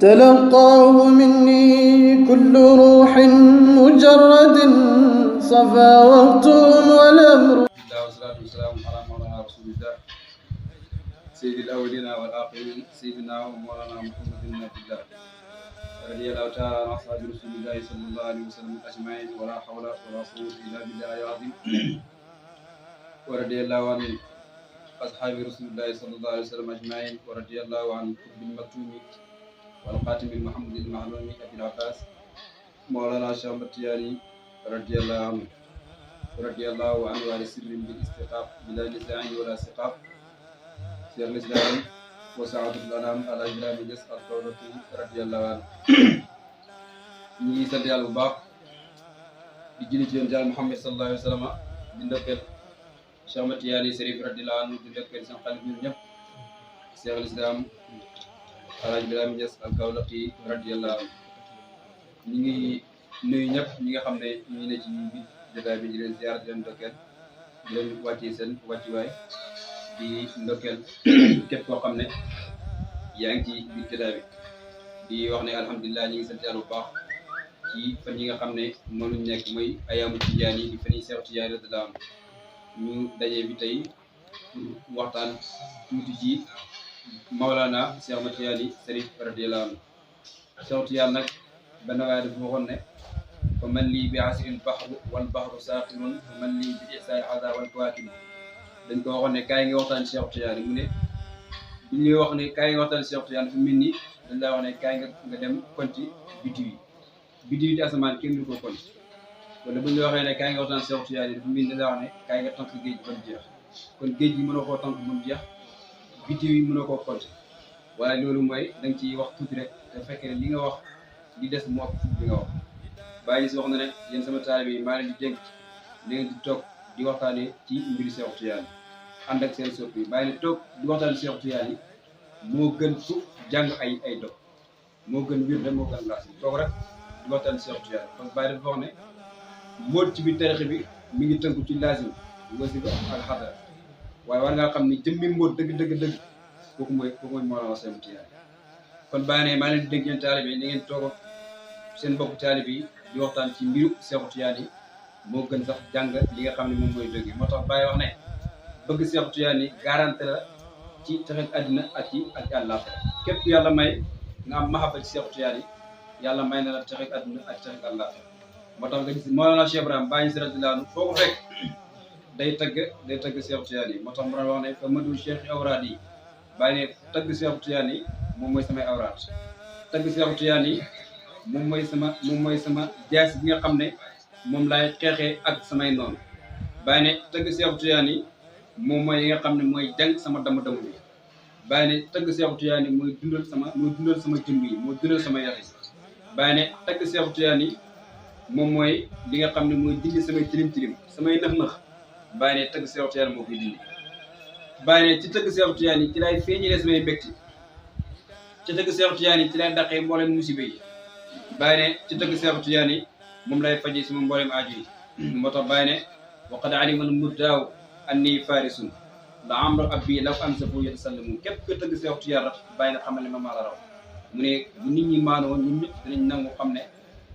تلقاه مني كل روح مجرد صفا وقتهم والأمر. والصلاة والسلام على مولانا رسول الله سيد الأولين والآخرين سيدنا ومولانا محمد بن عبد الله رضي الله تعالى عن أصحاب رسول الله صلى الله عليه وسلم أجمعين ولا حول ولا قوة إلا بالله العظيم ورضي الله عن أصحاب رسول الله صلى الله عليه وسلم أجمعين ورضي الله عن قطب المكتوم والخاتم محمد المعلوم أبي العباس مولانا شيخ التجاني رضي الله عنه ورضي الله عنه على سر بالاستقاق بلا نزاع ولا سقاق سير الإسلام وسعادة الأنام على جلال يسأل قولته رضي الله عنه ñi sant yàlla bu baax di julli ci yoon Yàlla Muhammad sallallahu alayhi wa sallam di ndokkeel Cheikh Ahmad Tidiane Chérif radiyallahu anhu di ndokkeel seen xalif ñun ñëpp Cheikh al-Islam Alaaji Ibrahima Niass al-Kawlaxi radiyallahu anhu ñi ngi nuyu ñëpp ñi nga xam ne ñu ne ci biir jotaay bi di leen ziar di leen ndokkeel di leen wàccee seen wàccuwaay di ndokkeel képp koo xam ne yaa ngi ci biir jotaay bi di wax ne alhamdulilah ñi ngi sant yàlla bu baax ci fan yi nga xam ne moom lañ nekk mooy ayaamu tijaan yi di fan yi Seex Tijaan radiyallaahu anhu ñu dajee bi tey pour waxtaan tuuti ci Mawlana Seex Ahmad Tijaani Chérif radiyallaahu anhu Seex Tijaan nag benn waaye dafa waxoon ne fa man lii bi asril bahru wal bahru saaqirun fa man lii bi ihsaani hadaa wal kawaakib dañ ko waxoon ne kaay nga waxtaan Seex Tijaan mu ne bi ñuy wax ne kaay nga waxtaan Seex Tijaan dafa mel ni dañ laa wax ne kaay nga dem konti biddiw yi ci asamaan kenn du ko konti wala bu ñu waxee ne kaay nga waxtaan Seex Tijaan dafa mel ni dañ laa wax ne kaay nga tànk géej ba mu jeex kon géej gi mënoo koo tànk ba mu jeex biddiw yi mënoo koo konti waaye loolu mooy da nga ciy wax tuuti rek te fekkee li nga wax li des mu ëpp li nga wax bàyyi si wax na ne yéen sama taalibe yi maa leen di dénk da ngeen di toog di waxtaanee ci mbiri Seex Tijaan ànd ak seen soppi bàyyi ne toog di waxtaan Seex Tijaan yi moo gën fu jàng ay dog moo gën wir de moo gën laas yi toog rek di waxtaan Seex Tijaan kon bàyyi dafa wax ne mbóot ci biir tarix bi mi ngi tënku ci lazim wasifa ak xadara waaye war ngaa xam ni jëmmi mbóot dëgg kooku mooy Mawlana Seex Tijaan kon bàyyi ne maa leen di dégg yéen taalibe yi da ngeen toog seen mbokk taalibe yi di waxtaan ci mbiru Seex Tijaan yi moo gën sax jàng li nga xam ne moom mooy dëgg moo tax bàyyi wax ne bëgg Seex Tijaan yi garanté la ci texet àddina ak àllaaxira képp ku yàlla may nga am mahaba ci Seex Tijaan yi yàlla may na la texet àddina ak texet àllaaxira moo tax nga gis Mawlana Cheikh Ibrahima Baye Niass radiyallaahu anhu foo ko fekk day tagg Seex Tijaan yi moo tax mu doon wax ne fa madu cheikh awraad yi bàyyi ne tagg Seex Tijaan yi moom mooy samay awraad tagg Seex Tijaan yi moom mooy sama jaas bi nga xam ne moom laay xeexee ak samay noonu bàyyi ne tagg Seex Tijaan yi moom mooy yi nga xam ne mooy jàng sama damm bi bàyyi ne tagg Seex Tijaan yi mooy dundal sama jëmm yi mooy dundal sama yax yi bàyyi ne tagg Seex Tijaan yi moom mooy li nga xam ne mooy dindi samay tilim samay nëx-nëx bàyyi ne tagg Seex Tijaan moo koy dindi bàyyi ne ci tagg Seex Tijaan yi ci lay feeñalee samay mbégte ci tagg Seex Tijaan yi ci lay daqee mboolem musiba yi bàyyi ne ci tagg Seex Tijaan yi moom lay fajee sama mboolem aaju yi moo tax bàyyi ne waqad alimal muddaaw anni farisun la amru abbi law amsafu yatasallamu képp ko tëgg Seex Tijaan rek bàyyi na xamal ne ma maa la raw mu ne bu nit ñi maanoo ñun ñëpp dinañ nangu xam ne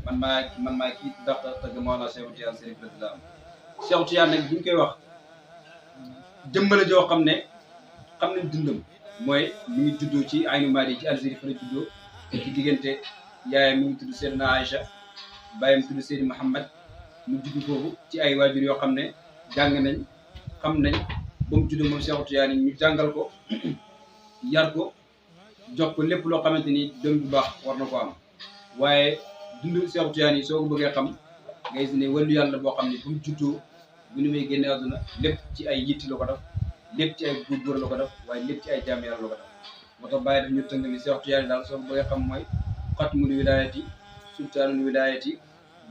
man maa kii dàq tëgg Mawlana Seex Tijaan Chérif radiyallaahu anhu Seex Tijaan nag bu ñu koy wax jëmbale joo xam ne xam nañ dundam mooy mi ngi juddoo ci Aynu Maadi ci Algérie fa la juddoo ci diggante yaayam mi ngi tudd Seydina Aïcha bàyyam tudd Seydi Mouhamed mu juddu foofu ci ay waajur yoo xam ne jàng nañ xam nañ ba mu juddoo moom Seex Tijaan yi ñu jàngal ko yar ko jox ko lépp loo xamante ni doom bu baax war na ko am waaye dund Seex Tijaan yi soo ko bëggee xam ngay gis ne wàllu yàlla boo xam ne bu mu juddoo bu nu muy génne àdduna lépp ci ay yitti la ko def lépp ci ay góor la ko def waaye lépp ci ay jaam yàlla la ko def moo tax bàyyi daf ñu tënk ni Seex Tijaan yi daal soo ko bëggee xam mooy xatmul wilaayati sultaanul wilaayati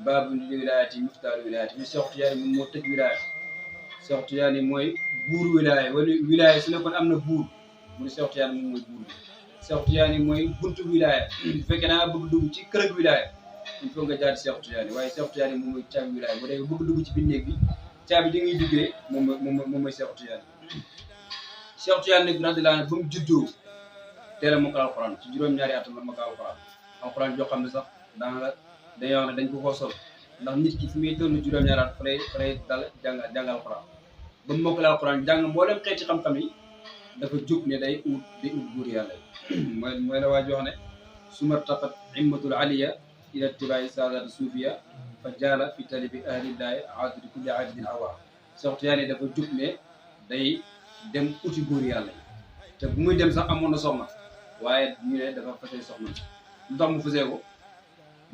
baabul wilaayati miftaahul wilaayati ñu Seex Tijaan yi moom moo tëj wilaaya Seex Tijaan yi mooy buur wilaaya wala wilaaya su nekkoon am na buur mu ne Seex Tijaan moom mooy buur bi Seex Tijaan yi mooy buntu wilaaya bu fekkee da nga bëgg dugg ci kër ak wilaaya il faut nga jaar Seex Tijaan yi waaye Seex Tijaan yi moom mooy caabi wilaaya boo dee bëgg dugg ci biir néeg bi caabi di ngay duggee moom mooy Seex Tijaan yi Seex Tijaan nag radiyallaahu anhu ba mu juddoo teel a mokkal alxuraan ci juróom-ñaari atam la mokkal alxuraan joo xam ne sax daanaka dañuy wax ne dañ ko koo sol ndax nit ki fi muy toll juróom-ñaari at fa lay dal jàng alxuraan ba mu mokkal alxuraan jàng mboolem xeeti xam-xam yi dafa jóg ne day ut góor yàlla yi mooy la waa ji wax ne suma taqat himmatul aliya ila tibaai saadaat suufiya fa jaala fi talibi ahlillahi aadudi kulli aadidin awa soxtu yaa ne dafa jóg ne day dem uti góor yàlla yi te bu muy dem sax amoon na soxna waaye ñu ne dafa fasee soxna lu tax mu fasee ko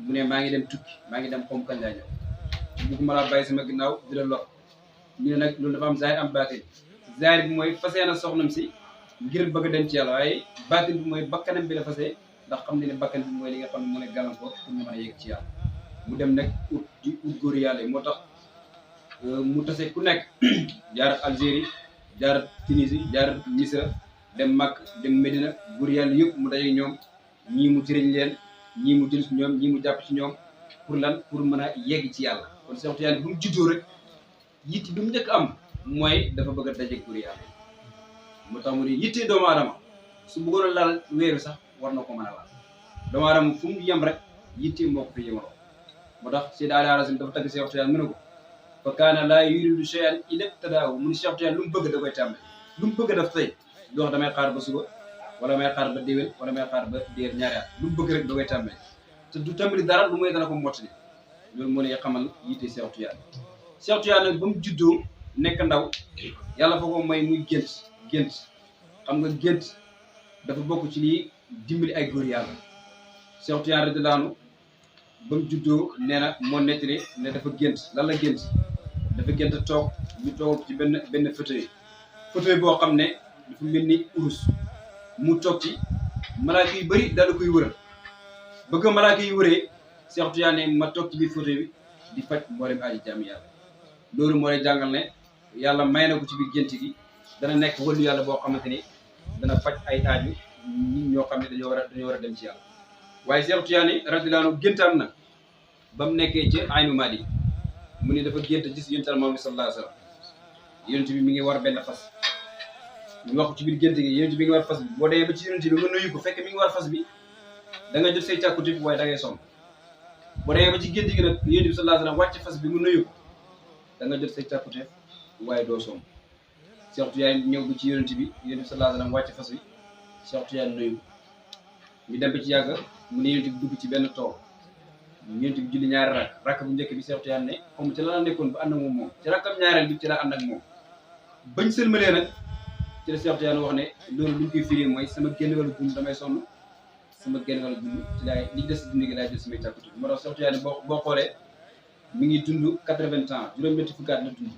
mu ne maa ngi dem tukki maa ngi dem xom kañ laa ñëw bugguma laa bàyyi sama ginnaaw di la lor ñu ne nag loolu dafa am zaahir am baatin zaahir bi mooy fasee na soxnam si ngir bëgg a dem ci yàlla waaye baatin bi mooy bakkanam bi la fasee ndax xam ne ne bakkan bi mooy li nga xam ne mu ne gàllankoor pour ñu mën a yegg ci yàlla mu dem nag ut góor yàlla yi moo tax mu tase ku nekk jaar Algérie jaar Tunisie jaar Misra dem Makka dem Medina góor yàlla yëpp mu daje ñoom ñii mu jëriñ leen ñii mu jël ci ñoom ñii mu jàpp ci ñoom pour lan pour mën a yegg ci yàlla kon Seex Tijaan bu mu juddoo rek yitte bi mu njëkk am mooy dafa bëgg a daje góor yàlla moo tax mu ne yitte doomu aadama su bëggoon a laal weeru sax war na ko mën a laal doomu aadama fu mu yem rek yitte moo ko fi yemaloo moo tax Seydi Ali Harazim dafa tagg Seex Tijaan mu ne ko fa kaana laa yuridu shay'an illa ibtadaahu mu ne Seex Tijaan lu mu bëgg da koy tàmbali lu mu bëgg daf tey du wax damay xaar ba suba wala may xaar ba déwén wala may xaar ba déer ñaari at lu mu bëgg rek da koy tàmbali te du tàmbali dara lu mooy dana ko mottali loolu moo lay xamal yitte Seex Tijaan Seex Tijaan nag ba mu juddoo nekk ndaw yàlla fa ko may muy gént xam nga gént dafa bokk ci lii dimbali ay góor yàlla Seex Tijaan radiyallaahu anhu ba mu juddoo nee na moo nettali ne dafa gént lan la gént dafa gént toog ñu toog ci benn fauteuil boo xam ne dafa mel ni urus mu toog ci malaaka yu bëri daal koy wëral bëgg malaaka yi wëree Seex Tijaan ne ma toog ci biir fauteuil bi di faj mboolem aji jaam yàlla loolu moo lay jàngal ne yàlla may na ko ci biir gént gi dana nekk wëllu yàlla boo xamante ni dana faj ay aaju ñi ñoo xam ne dañoo war a dem ci yàlla waaye Seex Tijaan radiyallaahu anhu géntam na ba mu nekkee ci Aynu Maadi mu ne dafa gént gis Yonent Yàlla Muhammad sallallaahu alayhi wa sallam Yonent bi mi ngi war benn fas ñu wax ci biir gént gi Yonent bi ngi war fas bi boo demee ba ci Yonent bi nga nuyu ko fekk mi ngi war fas bi da nga jot say càkkutéef waaye da ngay sonn boo demee ba ci gént gi nag Yonent bi sallallaahu alayhi wa sallam wàcc fas bi mu nuyu ko da nga jot say càkkutéef waaye doo sonn Seex Tijaan ñëw ba ci Yonent bi Yonent bi sallallaahu alayhi wa sallam wàcc fas bi Seex Tijaan nuyu ko ñu dem ba ci yàgg mu ne Yonent bi dugg ci benn tool Yonent bi julli ñaari rakk bu njëkk bi Seex Tijaan ne comme ci la nekkoon ba ànd ak moom ci rakkam ñaareel bi ci la ànd ak moom bañ sëlmalee nag ci la Seex Tijaan wax ne loolu lu ñu koy firi mooy sama génn wàllu dund damay sonn sama génn wàllu dund ci laay li des dund gi laay jël samay càkkutéef moo tax Seex Tijaan boo xoolee mi ngi dund 80 ans juróom-ñetti fukki at la dund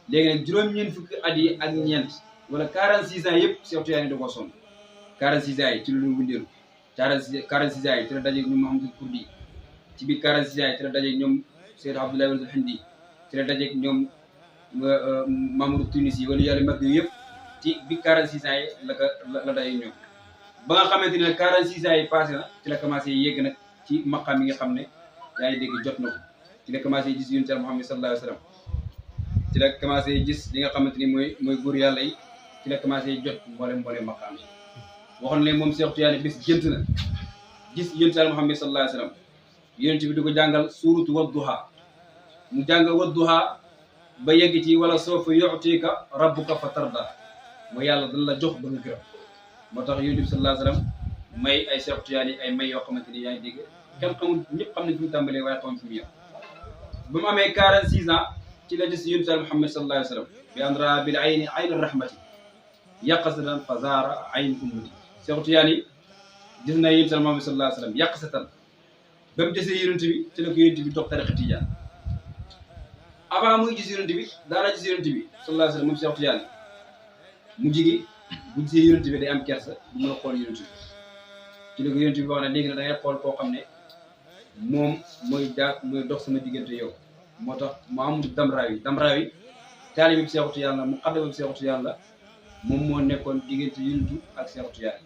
léegi nag juróom-ñeent fukki at yi ak ñeent wala 46 ans yëpp Seex Tijaan da koo sonn 46 ans yi ci lu wundeelu 46 ans yi ci la dajeeg ñoom Muhammadul Kurdi ci biir 46 ans yi ci la dajeeg ñoom Seyd Abdoulaye Wal Hindi ci la dajeeg ñoom Mamadou Tunisi wala yàlla mag yooyu yëpp ci biir 46 ans yi la dajeeg ñoom ba nga xamante ne 46 ans yi passé na ci la commencé yegg nag ci maqaam yi nga xam ne yaa ngi dégg jot na ko ci la commencé gis Yonent Yàlla Muhammad sallallaahu alayhi wa sallam ci la commencé gis li nga xamante ni mooy góor yàlla yi ci la commencé jot mboolem maqaam yi waxoon ne moom Seex Tijaan bis gént na gis Yonent Yàlla Muhammad sallallaahu alayhi wa sallam Yonent bi di ko jàngal suuratu Wadduha mu jàng Wadduha ba yegg ci wala sawfa yu'tika rabbuka fa tarda mooy yàlla dana la jox ba nga gërëm moo tax Yonent bi sallallaahu alayhi wa sallam may ay Seex Tijaan yi ay may yoo xamante ni yaa ngi dégg kenn xamul ñëpp xam nañ fi mu tàmbalee waaye xamul fi mu yem ba mu amee 46 ans ci la gis Yonent Yàlla Muhammad sallallaahu alayhi wa sallam bi andra bil ayni ayna rahmati yaqsatan fa zaara ayn ummati Seex Tijaan yi gis na Yonent Yàlla Muhammad sallallaahu alayhi wa sallam yaqsatan ba mu desee Yonent bi ci la ko Yonent bi dox tariqa Tijaan avant muy gis Yonent bi daana gis Yonent bi sallallaahu alayhi wa sallam moom Seex Tijaan mu jigi bu gisee Yonent bi day am kersa bu mën a xool Yonent bi ci la ko Yonent bi wax ne léegi nag da ngay xool koo xam ne moom mooy dox sama diggante yow moo tax Mamadou Damraawi taalibe bi Seex Tijaan la mu xaddama bi Seex Tijaan la moom moo nekkoon diggante Yonent ak Seex Tijaan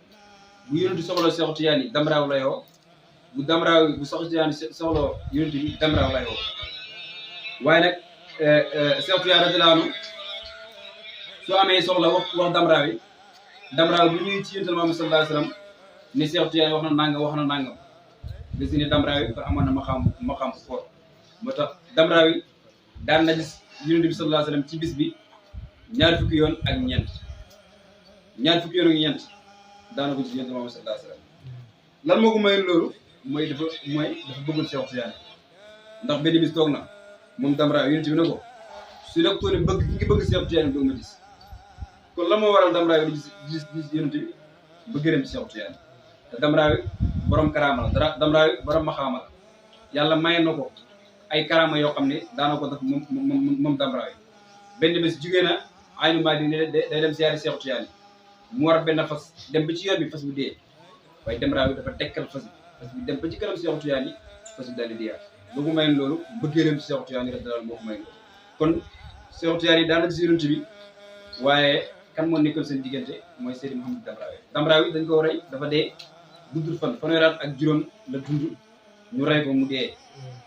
bu Yonent soxla Seex Tijaan yi Damraaw la yoo bu Damraaw bu Seex Tijaan soxla Yonent bi Damraaw la yoo waaye nag Seex Tijaan radiyallaahu anhu soo amee soxla wax Damraaw yi Damraawi bu ñuy ci yonent Muhammad sallallahu alayhi wasallam ni Cheikh Tidiane wax na nangam gis ni Damraawi fa amoon na ma xam fort moo tax Damraawi daan na gis yonent bi sallallahu alayhi wasallam ci bis bi ñaar fukki yoon ak ñeent daana ko ci yonent Muhammad sallallahu alayhi wasallam lan moo ko may loolu mooy dafa bëggul Cheikh Tidiane ndax benn bis toog na moom Damraawi yonent bi ne ko su nekkoon bëgg ki ngi bëgg Cheikh Tidiane doo ma gis kon lan moo waral Damraawi di gis yonent bi ba gërëm ci Cheikh Tidiane te Damraawi borom karaama la Damraawi borom maxaama la yàlla may na ko ay karaama yoo xam ne daana ko def moom Damraawi benn bés jugee na aynu maa di day dem siyaari Cheikh Tidiane mu war benn fas dem ba ci yoon bi fas bi dee waaye Damraawi dafa tekkal fas bi dem ba ci kanam Cheikh Tidiane fas bi daal di deewaat boo ko mayoon loolu bëggeelam ci Cheikh Tidiane rek daal moo ko mayoon kon Cheikh Tidiane daana gis yonent bi waaye kan moo nekkoon seen diggante mooy Seydi Mouhamed Damraawi dañ ko rey dafa dee guddul fan fanweeraat ak juróom la dund ñu rey ko mu dee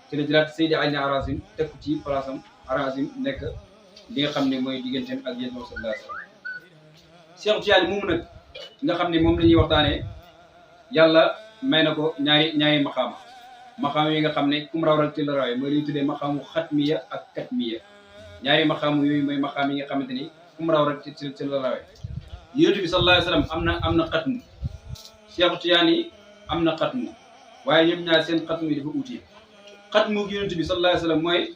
ci la jëlaat Seydi Ali Harazim teg ko ci place am Harazim nekk li nga xam ne mooy digganteem ak yéen sallallahu alayhi wasallam Cheikh Tidiane moomu nag nga xam ne moom la ñuy waxtaanee yàlla may na ko ñaari maxaama yi nga xam ne kum raw rek ci la rawee mooy li ñu tuddee maxaamu xatmiya ak katmiya ñaari maxaamu yooyu mooy maxaam yi nga xamante ni kum raw rek ci la rawee yonent bi sallallahu alayhi wasallam am na xatmu Cheikh Tidiane am na xatmu waaye ñoom ñaar seen xatmu yi dafa uute xatmu gi yonent bi sallallahu alayhi wasallam mooy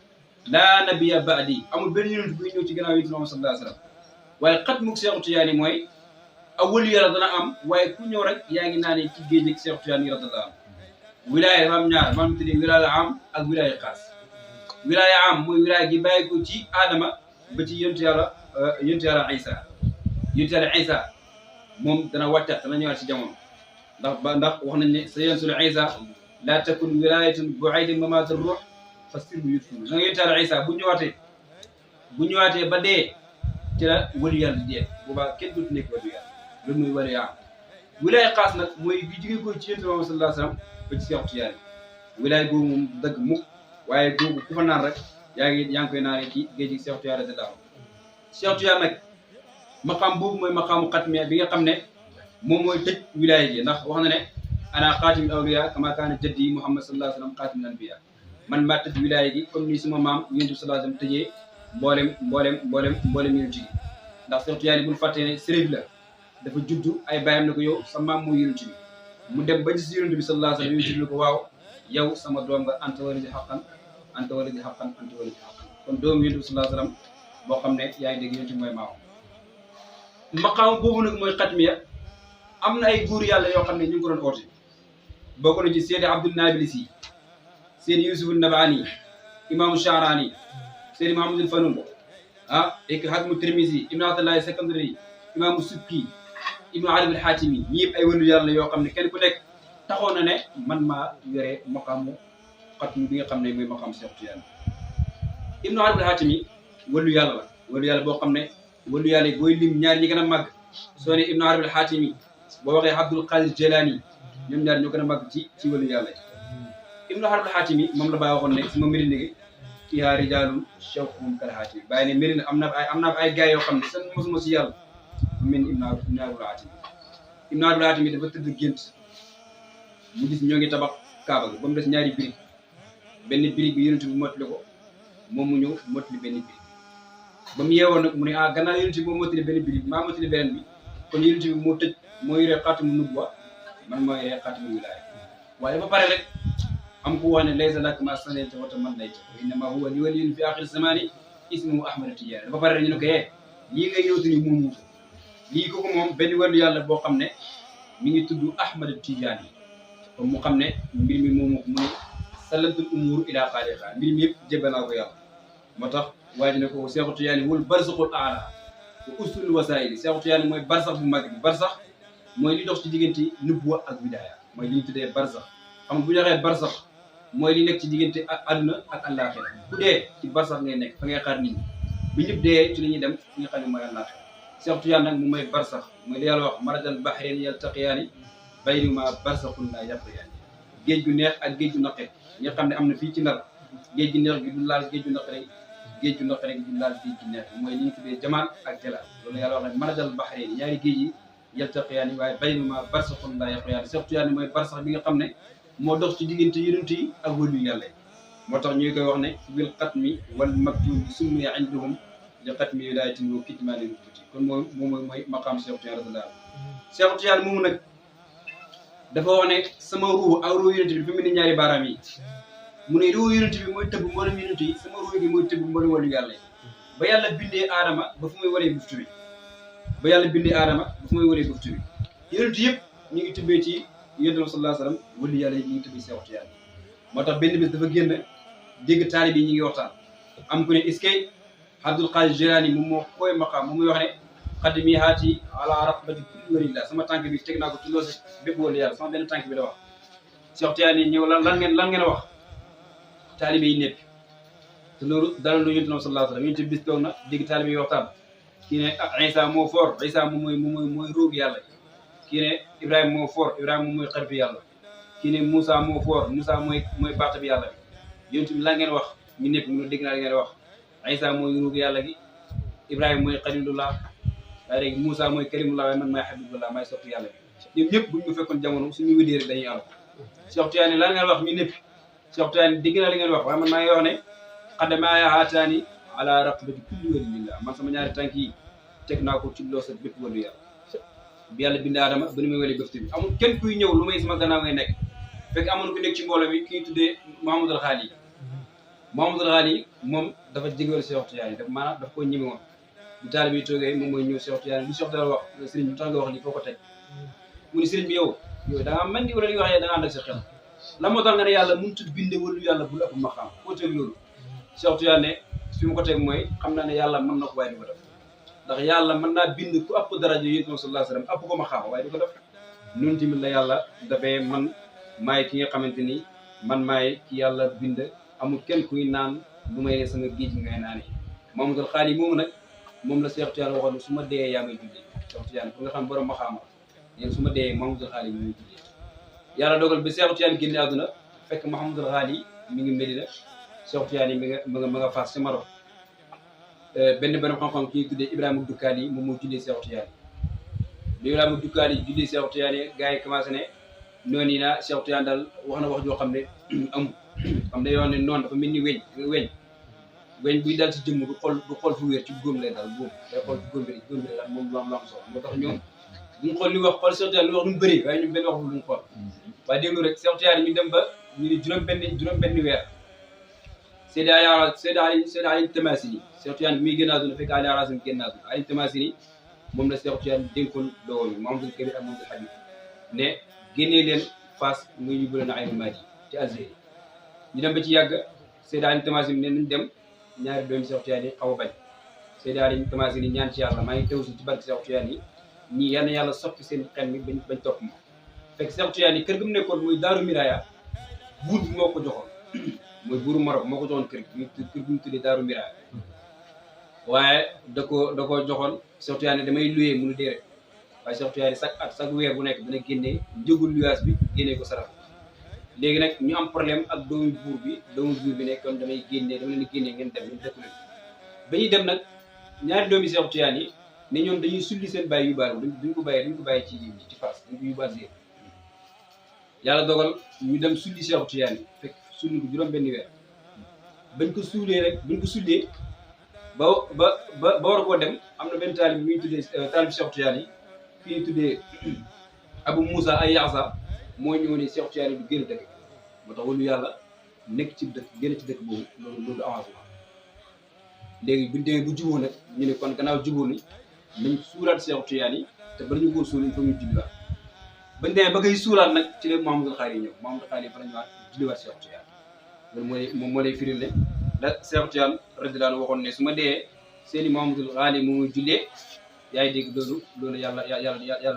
laa nabiyya ba'di amul benn yonent buy ñëw ci gannaaw yonent Muhammad sallallahu alayhi wasallam waaye xatmu Cheikh Tidiane mooy awwal yàlla dana am waaye ku ñëw rek yaa ngi naanee ci géej gi Cheikh Tidiane radiyallahu anhu wilaaya dafa am ñaar maanaam tuddee wilaaya am ak wilaaya xaas wilaaya am mooy wilaaya gi bàyyi ko ci Adama ba ci yonent yàlla Isa moom dana wàccaat dana ñëwaat ci jamono ndax wax nañ ne sa yansul Isa la takun wilayatun bu'aydi mamat ar-ruh fa sirbu yutfun da nga yonent yàlla Isa bu ñëwaatee ba dee ci la wali yàlla di dee boobaa kenn dootu nekk wali yàlla loolu mooy wilaaya am wilaaya xaas nag mooy gi jóge ko ci yonent Muhammad sallallahu alayhi wasallam ba ci Cheikh Tidiane wilaaya boobu moom dëgg mukk waaye boobu ku fa naan rek yaa ngi koy naanee ci géej gi Cheikh Tidiane radiyallahu anhu Cheikh Tidiane nag maqaam boobu mooy maqaamu xatmiya bi nga xam ne moom mooy tëj wilaaya ji ndax wax na ne ana xaatimul awliya kama kaana jaddi Muhammad sallallahu alayhi wasallam xaatimul anbiya man maa tëj wilaaya gi comme ni suma maam yonent bi sallallahu alayhi wasallam tëjee mboolem yonent yi ndax Cheikh Tidiane bu ñu fàttee ne sërif la dafa juddu ay bàyyam ne ko yow sa maam mooy yonent bi mu dem ba gis yonent bi sallallahu alayhi wasallam yonent bi ne ko waaw yow sama doom nga anta walidi haqqan kon doomu yonent bi sallallahu alayhi wasallam boo xam ne yaa ngi dégg yonent bi mooy maam maqaam boobu nag mooy xatmiya am na ay góor yàlla yoo xam ne ñu ngi ko doon oote bokk na ci Seydi Abdul Nabilisi Seydi Yusuf Nabhani imaamu Sha'rani Seydi Mahamadul Fanun ek Hakmu Tirmizi Ibn Atallahi Sekandari imaamu Subki Ibnu Arabi al-Hatimi ñi yëpp ay wëlu yàlla yoo xam ne kenn ku nekk taxoon na ne man maa yore maqaamu xatmu bi nga xam ne mooy maqaam Cheikh Tidiane Ibnu Arabi al-Hatimi wëlu yàlla boo xam ne wëlu yàlla yi booy lim ñaar ñi gën a màgg soo ne Ibnu Arabi al-Hatimi boo waxee Abdul Qadir Jilani ñoom ñaar ñoo gën a màgg ci wëlu yàlla yi Ibnu Arabi al-Hatimi moom la bàyyi waxoon ne sama mbiri ndigi fiihaa rijaalun shawquhum kal Hatimi bàyyi ne mbiri am na ay gars yoo xam ne seen mosuma si yàlla min Ibnu Arabi al-Hatimi Ibnu Arabi al-Hatimi dafa tëdd gént mu gis ñoo ngi tabax kaaba gi ba mu des ñaari birig benn birig bi yonent bi mottali ko moom mu ñëw mottali benn birig ba mu yeewoon nag mu ne gannaaw yonent bi moo mottali benn birig maa mottali beneen bi kon yonent bi moo yore xaatimu nubuwa man moo yore xaatimu wilaaya waaye dafa pare rek am ku wax ne laysa laka maa sanayta wa tamannayta wa innamaa huwa li waliyyun fi aaxiri zamaani ismuhu Ahmad Tidiane dafa pare rek ñu ne ko lii ngay ñëwtu ni moom muutu lii kooku moom benn wàllu yàlla boo xam ne mi ngi tudd Ahmad Tidiane comme mu xam ne mbir mi moom mu ne salantul umuur ila xaaliqa mbir mi yëpp jébbal naa ko yàlla moo tax waa ji ne ko Cheikh Tidiane wul barsaxul aala wa usul wasaayili Cheikh Tidiane mooy barsax bu mag bi barsax mooy li dox ci diggante nubuwa ak wilaaya mooy li ñu tuddee barsax xam nga bu ñu waxee barsax mooy li nekk ci diggante àdduna ak àllaaxira ku dee ci barsax ngay nekk fa ngay xaar nit ñi bu ñëpp dee ci la ñuy dem fi nga xam ne mooy àllaaxira Cheikh Tidiane nag mu mooy barsax mooy li yàlla wax marajal bahrayni yaltaqiyaani baynahuma barzakhun laa yabghiyaani géej gu neex ak géej gu naqe nga xam ne am na fii ci Ndar géej gi neex gi du laal géej gu naqare géej gu naqare gi du laal géej gi neex mooy li ñu tuddee jamaal ak jalaal loolu yàlla wax ne marajal bahrayni ñaari géej yi yaltaqiyaani waaye baynahuma barzaxun laa yabghiyaani. Cheikh Tidiane mooy barsax bi nga xam ne moo dox ci diggante yonent yi ak wëlu yàlla yi. moo tax ñuy koy wax ne bil xatmi wal maktuum summiya indahum li xatmi wilaayatin wa kitmaani nubuwwati. kon moom mooy maqaam Cheikh Tidiane radiyallaahu anhu. Cheikh Tidiane moomu nag dafa wax ne sama ruux ak ruux yonent bi fi mu ne ñaari baaraam yi mu ne ruux yonent bi mooy tëbb mboolem yonent yi, sama ruux gi mooy tëbb mboolem wàllu yàlla yi. ba yàlla bindee aadama ba fu muy waree buftu bi ba yàlla bindee aadama ba fu muy waree buftu bi yonent yëpp ñu ngi tëbbee ci yonent bi sallallahu alayhi wa sallam, wàllu yàlla yi ñu ngi tëbbee Cheikh Tidiane. moo tax benn bés dafa génn dégg taalibe yi ñu ngi waxtaan am ku ne est-ce que Abdul Qadir Jilani moom moo koy maqaam moom muy wax ne xadimi haati ala raqbati kulli walillah, sama tànk bi teg naa ko ci loosi bépp wàllu yàlla, sama benn tànk bi la wax. Cheikh Tidiane yi ñëw lan ngeen wax taalibe yi nekk te loolu dalal lu yonent bi sallallahu alayhi wa sallam. yonent bis toog na dégg taalibe yi waxtaan kii ne Isa moo fort, Isa moom mooy róogu yàlla, kii ne Ibrahima moo fort, Ibrahima moom mooy xaritu yàlla, kii ne Moussa moo fort, Moussa mooy baata bi yàlla bi. yonent bi la ngeen wax ñu nekk mu dégg naa la ngeen wax Isa mooy róogu yàlla gi, Ibrahima mooy xalilullah, waaye léegi Moussa mooy karimullah, waaye man maay habibullah maay soppi yàlla bi. ñoom ñëpp buñ ñu fekkoon jamono suñu wédee rek dañuy am. Cheikh Tidiane la ngeen wax ñu nekk Cheikh Tidiane dégg naa li ngeen wax waaye man maa ngi wax ne xadamaaya haataani ala raqbati kulli walillah, man sama ñaari tànk yi teg naa ko ci loosa bépp wàllu yàlla. bi yàlla bind Aadama ba ni muy walee bëfte bi amul kenn kuy ñëw lu may sama gannaaw ngay nekk. fekk amoon ku nekk ci mbooloo mi kii tuddee Mouhamadul Xaali. Mouhamadul Xaali moom dafa jégewal Cheikh Tidiane daf maanaam daf ko ñeme woon bu taalibe bi toogee moom mooy ñëw Cheikh Tidiane li Cheikh Tidiane wax sëriñ bi tax nga wax li foo ko teg mu ni sëriñ bi yow da ngaa mën di wala li nga waxee da nga ànd ak sa xel la moo tax nga ne yàlla mënut a binde wala yàlla bu la ëpp maqaam foo teg loolu. Cheikh Tidiane ne fi mu ko teg mooy xam naa ne yàlla mën na ko waaye du ko def ndax yàlla mën naa bind ku ëpp daraja yonent bi sallallahu alayhi wa sallam ëpp ko maqaam waaye du ko def. noonu tamit la yàlla dafay man maay ki nga xamante ni man maay ki yàlla bind amul kenn kuy naan lu may ne sama géej ngay naane. Mamadou Xaali moomu nag moom la Cheikh Tidiane waxoon ne su ma dee yaa may jullee. Cheikh Tidiane pour nga xam borom maqaam yéen su ma dee Mamadou Xaali mi muy jullee. yàlla dogal bi Cheikh Tidiane génne àdduna fekk Mahamadul Xaali mi ngi Medina, Cheikh Tidiane yi ma nga Fass ci Maroc. benn xam-xam kii tuddee Ibrahima Dukkaali yi moom moo jullee Cheikh Tidiane. bi Ibrahima Dukkaali yi jullee Cheikh Tidiane yi gars yi commencé ne noonu yi naa Cheikh Tidiane daal wax na wax joo xam ne amul xam ne yoon ne noonu dafa mel ni weñ buy dal ci jëmm du xool fu wér ci góom lay dal góom day xool ci góom bi daal moom lu am solo moo tax ñoom duñ xool li wax xool Cheikh Tidiane lu wax lu mu bëri waaye ñu benn wax lu ñu xool waaye déglu rek Cheikh Tidiane ñu dem ba ñu ne juróom benn weer Seydi Ali Tamasini Cheikh Tidiane bi muy génn àdduna fekk Ali Harazim génn àdduna Ali Tamasini moom la Cheikh Tidiane dénkoon doomam yi Mouhamadou Kabir ak Mouhamadou Habib ne génnee leen Fass muy yóbbu leen ay Madi ci Algérie ñu dem ba ci yàgg Seydi Ali Tamasini ne nañ dem ñaari doomi Cheikh Tidiane yi xaw a bañ Seydi Ali Tamasini ñaan ci yàlla maa ngi teew si ci barke Cheikh Tidiane yi ñii yal na yàlla soppi seen xel mi bañ topp ma fekk Cheikh Tidiane yi kër gi mu nekkoon muy Daaru Miraya buur bi moo ko joxoon mooy buuru Maroc moo ko joxoon kër gi mu tuddee Daaru Miraya waaye da ko joxoon Cheikh Tidiane damay luyee mënu dee rek waaye Cheikh Tidiane chaque weer bu nekk dana génnee njëgul luyaas bi génnee ko sarax léegi nag ñu am problème ak doomu buur bi nekkoon dama leen di génnee ngeen dem ñu dëkk leen ba ñuy dem nag ñaari doomi Cheikh Tidiane yi ne ñoom dañuy sulli seen bàyyi yu baal duñ ko bàyyi ci Fass duñ ko yóbbaale yàlla dogal ñu dem sulli Cheikh Tidiane yi fekk sulli ko juróom benn weer bañ ko sullee ba war koo dem am na benn taalib bi muy tuddee taalib Cheikh Tidiane yi fii tuddee Abou Moussa ay Yaasa moo ñëw ne Cheikh Tidiane du génn dëkk moo tax walu yàlla nekk ci dëkk génn ci dëkk boobu loolu avancement léegi buñ demee bu jubóo nag ñu ne kon gannaaw jubóo ni nañ suuraat Cheikh Tidiane yi te bala ñu koo suul il faut ñu julliwaat bañ demee ba koy suuraat nag ci la Mouhamadou Xaali ñëw Mouhamadou Xaali fa la ñu waat julliwaat Cheikh Tidiane loolu moo lay firil ne la Cheikh Tidiane radiyallaahu anhu waxoon ne su ma dee seeni Mouhamadou Xaali moo muy jullee yaay dégg loolu yàlla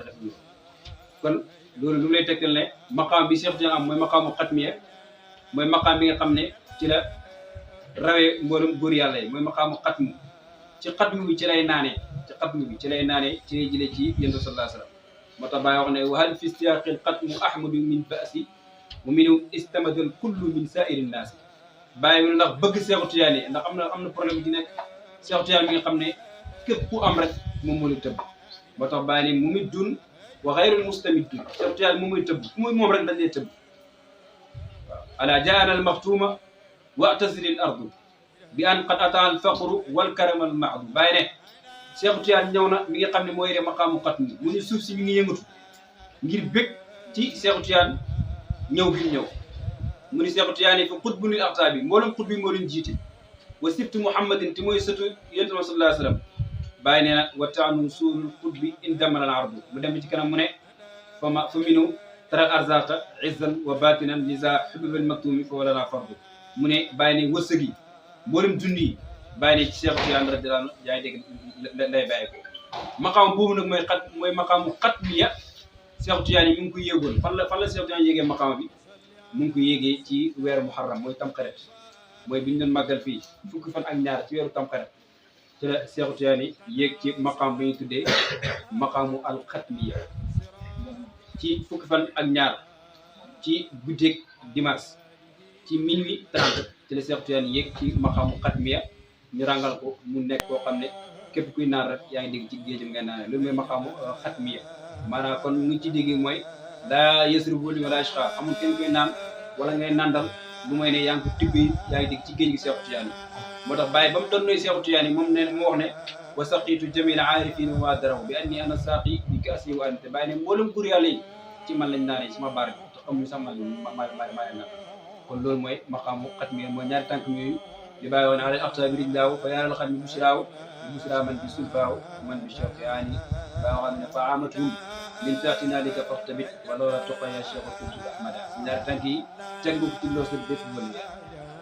def ñu kon loolu lu lay tegtal ne maqaam bi Cheikh Tidiane am mooy maqaamu xatmiya mooy maqaam bi nga xam ne ci la rawee mboolem góor yàlla yi mooy maqaamu xatmu ci xatmu bi ci lay naanee ci lay jëlee ci yonent bi sallallahu alayhi wa sallam moo tax Baay wax ne wa hal fi istiyaaqil xatmu ahmadu min ba'si wa minu istamadal kullu min saa'iri naasi Baay mu ndax bëgg Cheikh Tidiane yi ndax am na problème ci nekk Cheikh Tidiane bi nga xam ne képp ku am rek moom moo la tëbb moo tax Baay ne mumiddun wa xayrul mustamiddu Cheikh Tidiane moom mooy tëbb ku muy moom rek dañ lay tëbb waaw ala jaana al maxtuuma wa'tazilil ardu bi an qad ata al faqru wal karam al maadu bàyyi ne Cheikh Tidiane ñëw na mi nga xam ne mooy re maqaamu xat mi mu ni suuf si mi ngi yëngatu ngir bég ci Cheikh Tidiane ñëw bi ñëw mu ni Cheikh Tidiane fi xutbu lil aqtaabi mboolem xut bi moo leen jiite wa sibtu muhammadin te mooy sëtu yonent bi sallallahu alayhi wa sallam bàyyi nee na wa taanu suul xut bi in damal al ardu mu dem ci kanam mu ne fa minu taral arzaqa izzan wa batinan lisa xubibal maktumi fa wala naa fardu mu ne bàyyi ne wërsëg yi mboolem dund yi bàyyi ne ci Cheikh Tidiane radiyallahu anhu yaa ngi dégg lay bàyyi ko maqaam boobu nag mooy maqaamu xatmiya Cheikh Tidiane yi mu ngi koy yéegoon fan la Cheikh Tidiane yéegee maqaam bi mu ngi ko yéegee ci weeru muharram mooy tamxarit mooy bi ñu doon màggal fii fukki fan ak ñaar ci weeru tamxarit ci la Cheikh Tidiane yéeg ci maqaam bi ñu tuddee maqaamu alxatmiya ci fukki fan ak ñaar ci guddeeg dimanche ci minuit 30 ci la Cheikh Tidiane yéeg ci maqaamu xatmiya ñu ràngal ko mu nekk koo xam ne képp kuy naan rek yaa ngi dégg ci géejam ngay naan loolu mooy maqaamu xatmiya maanaam kon mu ci dégg mooy daa yësru li wala ashqa amul kenn koy naan wala ngay nandal lu mooy ne yaa ngi ko tibbee yaa ngi dégg ci géej gi Cheikh Tidiane moo tax bàyyi ba mu doon nooy Cheikh Tidiane moom ne mu wax ne wa saqitu jamil aarifina wa daraw bi anni ana saaqi bi kaasi wa ante bàyyi ne mboolem gur yàlla yi ci man lañ naanee sama baar bi te amuñu sax man maa naan kon loolu mooy maqaamu xatmiya mooy ñaari tànk yooyu li bàyyi woon ala aqta bi rijlaaw fa yaaral xam ne busiraaw busira man bi sulfaaw man bi Cheikh yaani baa xam ne fa amatum min taxtina lika fartabit wala la toqa ya Cheikh Kuntu Ahmada ñaari tànk yi teg nga ko ci loos bépp wëlu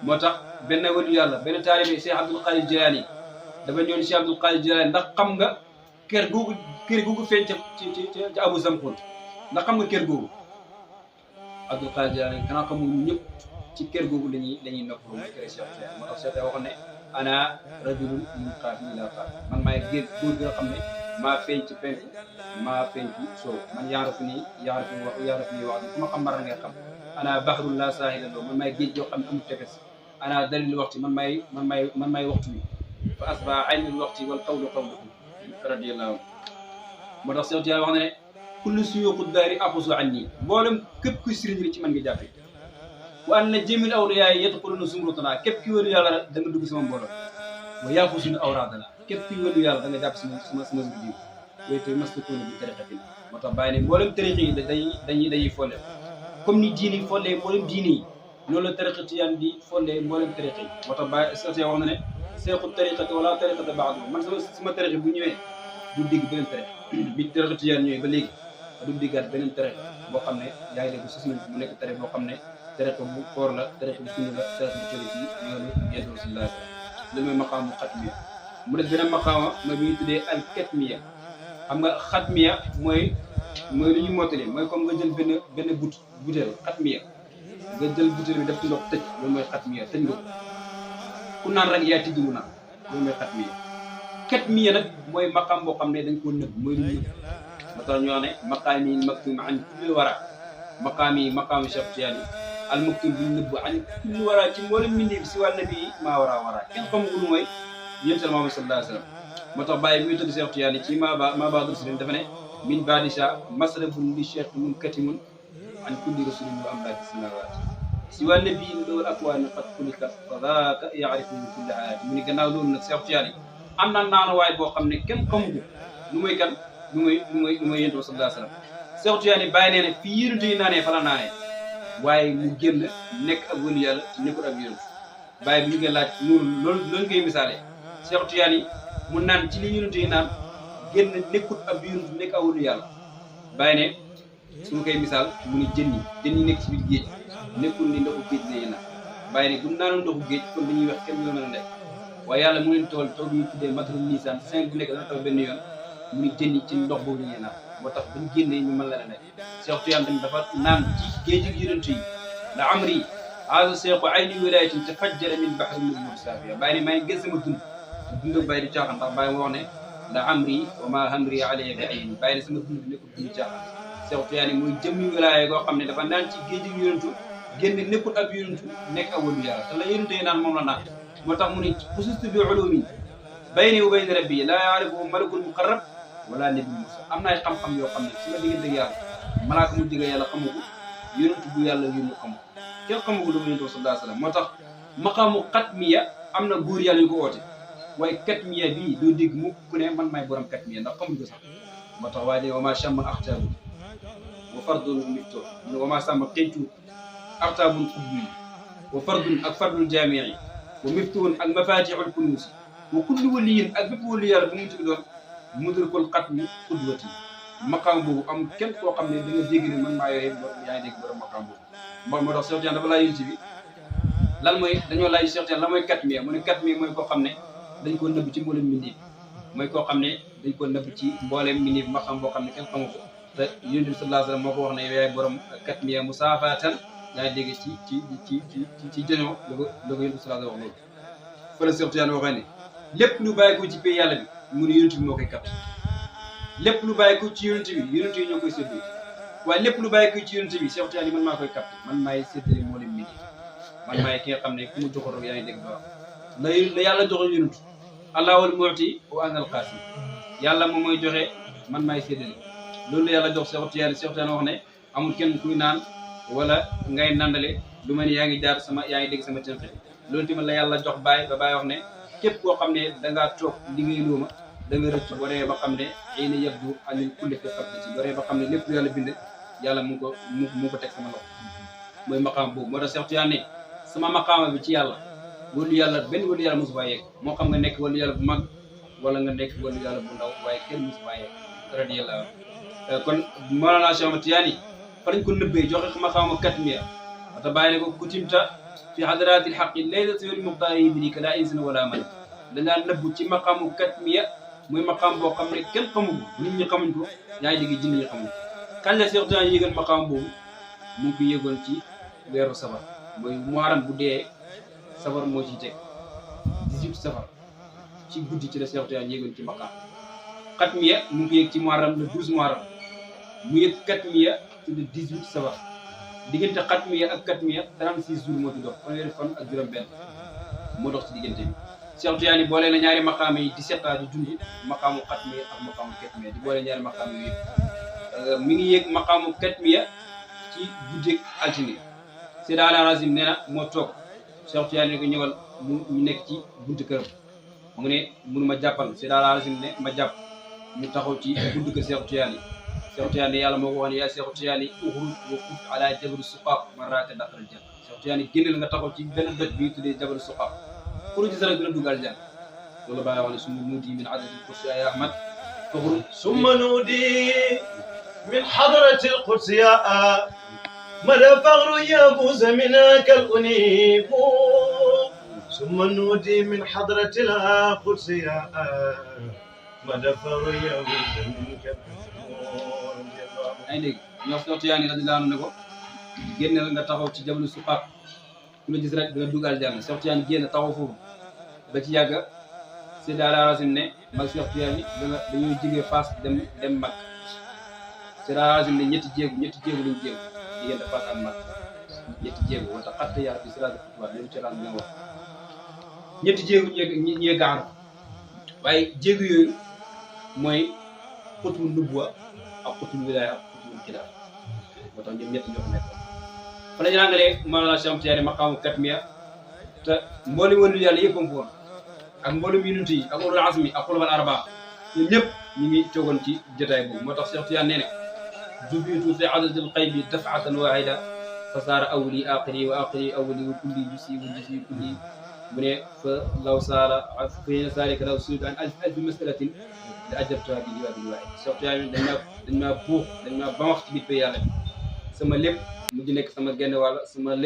moo tax benn wëlu yàlla benn taalibe Cheikh Abdul Qadir Jilani dafa ñëw ni Cheikh Abdul Qadir Jilani ndax xam nga kër googu feeñ ca Abu Zamxun ndax xam nga kër googu Abdul Qadir Jilani kanaa xamul ñëpp ci kër googu lañuy noppalu mu kër Cheikh Tidiane moo tax Cheikh waxoon ne ana rajulun min xaaf ila xaaf man maay góor gi nga xam ne maa feeñ ci penku maa feeñ ci soow man yaarafu nii wax ku ma xam mar ngay xam ana bahrul la saahila loo man maay géej yoo xam ne amul tefes ana dalil waxti man maay waxtu bi fa asba aynul waxti wal qawlu qawlukum radiyallahu anhu moo tax Cheikh Tidiane wax na ne kullu suyuqu daari afusu anni mboolem képp kuy sëriñ ci man nga jàppee wa anna jamil awliyaa yadxuluna zumratana képp ki wëlu yàlla da nga dugg sama mbooloo wa yaaxusuuna awraadana képp ki wëlu yàlla da nga jàpp sama biir yooyu te maslukuuna bi tariqatin moo tax bàyyi ne mboolem tariq yi dañuy folle comme ni diini yi follee mboolem diini yi loolu la tariqa Tijaan di follee mboolem tariq yi moo tax bàyyi wax na ne seexu tariqati wala tariqata baadu man sama tariq bu ñëwee du digg beneen tariq bi tariqa Tijaan ñëwee ba léegi du diggaat beneen tariq boo xam ne yaa ngi dégg sos nañ mu nekk tariq boo xam ne tariqa bu koor la tariqa bu sunna la tariqa bu jóge ci yoonu Yonent bi sallallahu alayhi wa sallam loolu mooy maqaamu xatmiya mu des beneen maqaama mooy bi ñu tuddee al katmiya xam nga xatmiya mooy lu ñu mottali mooy comme nga jël benn butéel xatmiya nga jël butéel bi def ci ndox tëj loolu mooy xatmiya tëj nga ku naan rek yaa tijji mu naan loolu mooy xatmiya katmiya nag mooy maqaam boo xam ne dañ koo nëbb mooy lu ñu nëbb moo tax ñu wax ne maqaami maktum an kulli wara maqaami Cheikh Tidiane al maktum bi nëbb an kulli wara ci mboolem mbindeef si wàll nabi maa wara kenn xamul lu mooy yéen sal Muhammad sallallahu alayhi wa sallam moo tax bàyyi bi muy tudd Cheikh Tidiane ci maa baadu rasulin dafa ne min baadisha masrafun li cheikh mun katimun an kulli rasulin wa amlaaki samawaat si wàll nabi loolu akwaani qad xuliqat fa daaka yaarifu min kulli ayaat mu ni gannaaw loolu nag Cheikh Tidiane am na naanuwaay boo xam ne kenn xamu ko lu muy kan lu muy yéen sallallahu alayhi wa sallam Cheikh Tidiane bàyyi nee ne fii yénute yi naanee fa la naanee waaye mu génn nekk ak wëlu yàlla te nekkul ak yénut bàyyi bi ñu koy laaj loolu ngay misaale Cheikh Tidiane mu naan ci li yénute yi naan génn nekkul ab yénut nekk ak wëlu yàlla bàyyi ne su ma koy misaal mu ni jën yi nekk ci biir géej nekkul ni ndoxu géej lañuy naan bàyyi ne bu ñu naanoon ndoxu géej kon dañuy wax kenn mën a nekk waaye yàlla mu leen tool bi ñu tuddee matrul nisaan 5 bu nekk dana taw benn yoon mu ni jën yi ci ndox boobu la ñuy naan moo tax bu ñu génnee ñu mën la nekk Cheikh Tidiane tamit dafa naan ci géej gi yonent yi la amri haza cheikhu ayni wilayatin tafajjara min bahri nubuwwati safiya bàyyi ne maa ngi gën sama dund bàyyi di caaxaan ndax bàyyi ma wax ne la amri wa ma hamri alayya bi ayni bàyyi ne sama dund nekkul dund caaxaan Cheikh Tidiane mooy jëmmi wilaya goo xam ne dafa naan ci géej gi yonentu génn nekkul ab yonentu nekk awalu yàlla te la yonent yi naan moom la naan moo tax mu ne xusustu bi ulumi bayni wa bayna rabbi la yaarifu malakul muqarrab wala nabi musa am na ay xam-xam yoo xam ne su ma diggante yàlla malaaka mu jóge yàlla xamu ko yonent bu yàlla yónni xamu ko kenn xamu ko lu mu yonent sallallahu alayhi wasallam moo tax maqaamu xatmiya am na góor yàlla yu ko woote waaye katmiya bii doo dégg mu ku ne man maay borom katmiya ndax xamuñ ko sax moo tax waaye de wa maa sàmm axtaabu wa fardun mifto mu ne wa maa sàmm xencu axtaabun xubbi wa fardun ak fardul jaamii wa miftuun ak mafatixul kunuusi wa kulli waliyin ak bépp wali yàlla bu mu ci doon mudrikul xatmi xudwati maqaam boobu am kenn koo xam ne da nga dégg ne man maa yore yaa ngi dégg borom maqaam boobu moo tax Cheikh Tidiane dafa laa yunti bi lan mooy dañoo laaj Cheikh Tidiane lan mooy katmiya mu ne katmiya mooy koo xam ne dañ ko nëbb ci mboolem mbindeef mooy koo xam ne dañ ko nëbb ci mboolem mbindeef maqaam boo xam ne kenn xamu ko te Yonent bi sallallahu alayhi wasallam moo ko wax ne yaay borom katmiya musaafatan yaa ngi dégg ci jëñoo la ko Yonent bi sallallahu alayhi wasallam wax loolu fële Cheikh Tidiane waxee ne lépp lu bàyyi ko ci pay yàlla bi mu ne Yonent bi moo koy kat lépp lu bàyyi ko ci Yonent bi Yonent yi ñoo koy séddoo waaye lépp lu bàyyi ko ci Yonent bi Cheikh Tidiane man maa koy kat man maay séddale mboolem mbindeef man maay ki nga xam ne ku mu joxoon rek yaa ngi dégg ba la yàlla joxe Yonent Allahu al-mu'ti wa ana al-qasim yàlla moom mooy joxe man maay séddale loolu la yàlla jox Cheikh Tidiane wax ne amul kenn kuy naan wala ngay nandale lu ma ne yaa ngi jaar yaa ngi dégg sama tënk loolu tamit la yàlla jox Baye ba Baye wax ne képp koo xam ne dangaa toog liggéey luuma da nga rëcc boo demee ba xam ne ay na yabdu anil kulli fi qabdati boo demee ba xam ne lépp lu yàlla bind yàlla mu ko teg sama loxo mooy maqaam boobu moo tax Cheikh Tidiane ne sama maqaama bi ci yàlla wàllu yàlla benn wàllu yàlla mosu faa yegg moo xam nga nekk wàllu yàlla bu mag wala nga nekk wàllu yàlla bu ndaw waaye kenn mosu faa yegg radiyallahu kon Mawlana Cheikh Ahmad Tidiane fa lañ ko nëbbee joxe ko maqaama katmiya wata bàyyi ne ko kutimta fi hadratil haqqi laysa siwal muxtaar yudrika la insana wala man dangaa nëbbu ci maqaamu katmiya muy maqaam boo xam ne kenn xamul nit ñi xamuñ ko yaa ngi dégg jinne ñi xamuñ kañ la Cheikh Tidiane yéegal maqaam boobu mu ngi ko yéegoon ci weeru safar mooy muharam bu dee safar moo ciy teg 18 safar ci guddi ci la Cheikh Tidiane yéegoon ci maqaam katmiya mu ngi ko yéeg ci muharam le 12 muharam mu yëg katmiya ci le 18 safar diggante katmiya ak katmiya 36 jours moo ci dox fanweeri fan ak juróom-benn moo dox ci diggante bi Cheikh Tidiane boole na ñaari maqaam yi 17 ans di dund maqaamu katmiya ak maqaamu katmiya di boole ñaari maqaam yooyu yëpp mi ngi yéeg maqaamu katmiya ci guddeeg altine Seydi Ala Razim nee na moo toog Cheikh Tidiane ne ko ñëwal mu nekk ci buntu këram mu ne mënuma jàppal Seydi Ala Razim ne ma jàpp ñu taxaw ci buntu kër Cheikh Tidiane Cheikh Tidiane yàlla moo ko wax ne yaa Cheikh Tidiane uxruj wa kuf ala jabal suqaaq marraaka daqal janna Cheikh Tidiane génnal nga taxaw ci benn doj bi tuddee jabal suqaaq xuruj sa rek dina duggal janna loolu bàyyi wax ne summa nuudi min adadil kursi ya Ahmad faxruj summa nuudi min hadratil kursi ya مدى فغر يفوز منك الأنيب ثم نودي من حضرة القدس يا مدى فغر يفوز منك ay dégg ñoo Cheikh Tidiane radiyallahu anhu ne ko génnal nga taxaw ci jabalu suqaaq ku la gis rek dina dugal janna Cheikh Tidiane génn taxaw foofu ba ci yàgg Seydi Ala Razim ne mag Cheikh Tidiane dañoo jógee Fass dem mag Seydi Ala Razim ne ñetti jéegu lañu jéegu diggante Fass ak mag ñetti jéegu wala xatta yaa bi siraat xutba loolu ci ran nga wax ñetti jéegu ñee gaaru waaye jéegu yooyu mooy xutbul nubuwa ak xutbul wilaaya ak xutbul kilaaf moo tax ñoom ñett ñoo ko nekk fa la ñu ràngalee Mawlana Cheikh Tidiane maqaamu katmiya te mboolem wàllu yàlla yëpp am foon ak mboolem yonent yi ak ulul azmi ak xulafal arbaa ñoom ñëpp ñu ngi toogoon ci jotaay boobu moo tax Cheikh Tidiane nee na jubitu fi adadil qaybi daf'atan wahida fa saara awli aqri wa aqri awli wa kulli jusi wa jusi kulli mu ne fa law saara fa zalika law suidu an alfi masalatin la ajabtuha bi jawaabin waahid Cheikh Tidiane dañ maa buux dañ maa ba wax ci biir yàlla bi sama lépp mu ngi nekk sama genn wàll sama lépp